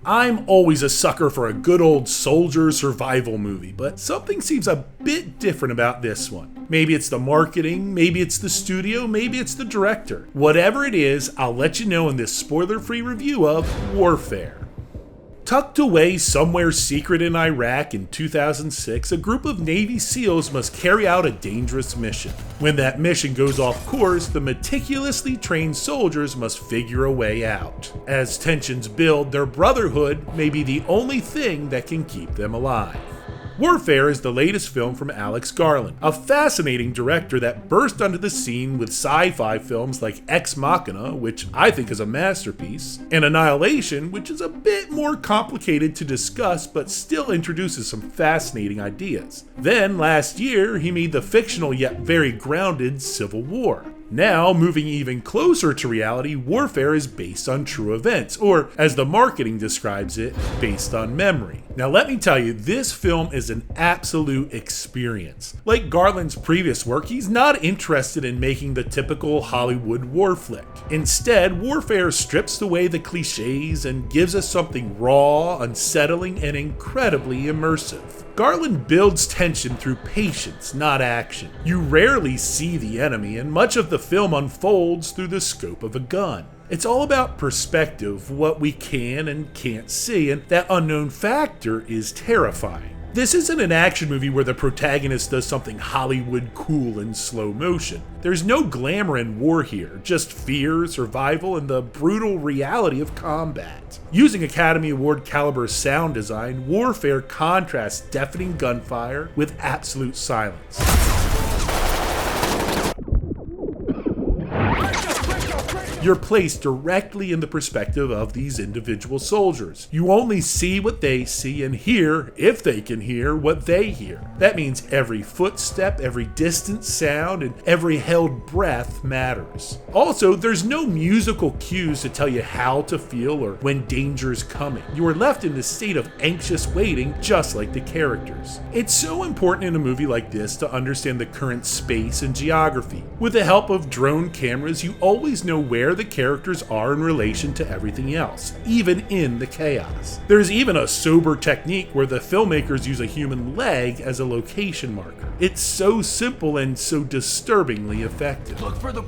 I'm always a sucker for a good old soldier survival movie, but something seems a bit different about this one. Maybe it's the marketing, maybe it's the studio, maybe it's the director. Whatever it is, I'll let you know in this spoiler-free review of Warfare. Tucked away somewhere secret in Iraq in 2006, a group of Navy SEALs must carry out a dangerous mission. When that mission goes off course, the meticulously trained soldiers must figure a way out. As tensions build, their brotherhood may be the only thing that can keep them alive. Warfare is the latest film from Alex Garland, a fascinating director that burst onto the scene with sci-fi films like Ex Machina, which I think is a masterpiece, and Annihilation, which is a bit more complicated to discuss but still introduces some fascinating ideas. Then, last year, he made the fictional yet very grounded Civil War. Now, moving even closer to reality, Warfare is based on true events, or as the marketing describes it, based on memory. Now let me tell you, this film is an absolute experience. Like Garland's previous work, he's not interested in making the typical Hollywood war flick. Instead, Warfare strips away the cliches and gives us something raw, unsettling, and incredibly immersive. Garland builds tension through patience, not action. You rarely see the enemy, and much of the film unfolds through the scope of a gun. It's all about perspective, what we can and can't see, and that unknown factor is terrifying. This isn't an action movie where the protagonist does something Hollywood cool in slow motion. There's no glamour in war here, just fear, survival, and the brutal reality of combat. Using Academy Award caliber sound design, Warfare contrasts deafening gunfire with absolute silence. You're placed directly in the perspective of these individual soldiers. You only see what they see and hear, if they can hear, what they hear. That means every footstep, every distant sound, and every held breath matters. Also, there's no musical cues to tell you how to feel or when danger's coming. You are left in this state of anxious waiting, just like the characters. It's so important in a movie like this to understand the current space and geography. With the help of drone cameras, you always know where the characters are in relation to everything else, even in the chaos. There's even a sober technique where the filmmakers use a human leg as a location marker. It's so simple and so disturbingly effective.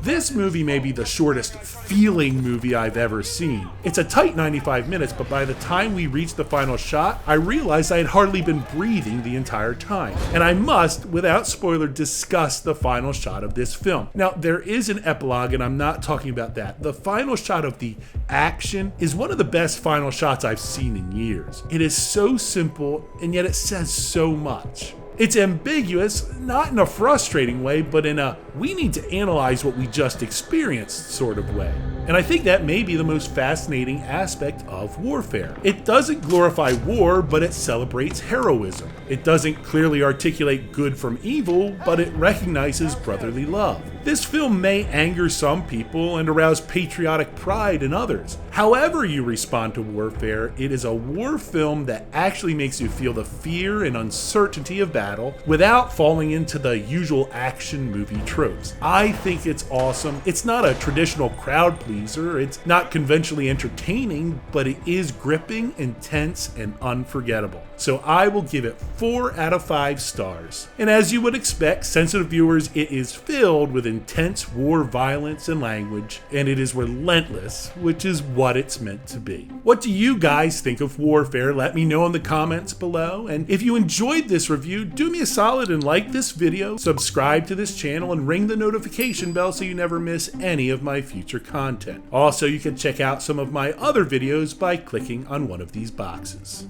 This movie may be the shortest feeling movie I've ever seen. It's a tight 95 minutes, but by the time we reached the final shot, I realized I had hardly been breathing the entire time. And I must, without spoiler, discuss the final shot of this film. Now, there is an epilogue, and I'm not talking about that. The final shot of the action is one of the best final shots I've seen in years. It is so simple, and yet it says so much. It's ambiguous, not in a frustrating way, but in a we need to analyze what we just experienced sort of way. And I think that may be the most fascinating aspect of Warfare. It doesn't glorify war, but it celebrates heroism. It doesn't clearly articulate good from evil, but it recognizes brotherly love. This film may anger some people and arouse patriotic pride in others. However you respond to Warfare, it is a war film that actually makes you feel the fear and uncertainty of battle without falling into the usual action movie tropes. I think it's awesome. It's not a traditional crowd pleaser, it's not conventionally entertaining, but it is gripping, intense, and unforgettable. So I will give it 4 out of 5 stars. And as you would expect, sensitive viewers, it is filled with intense war violence and language, and it is relentless, which is what it's meant to be. What do you guys think of Warfare? Let me know in the comments below. And if you enjoyed this review, do me a solid and like this video, subscribe to this channel, and ring the notification bell so you never miss any of my future content. Also, you can check out some of my other videos by clicking on one of these boxes.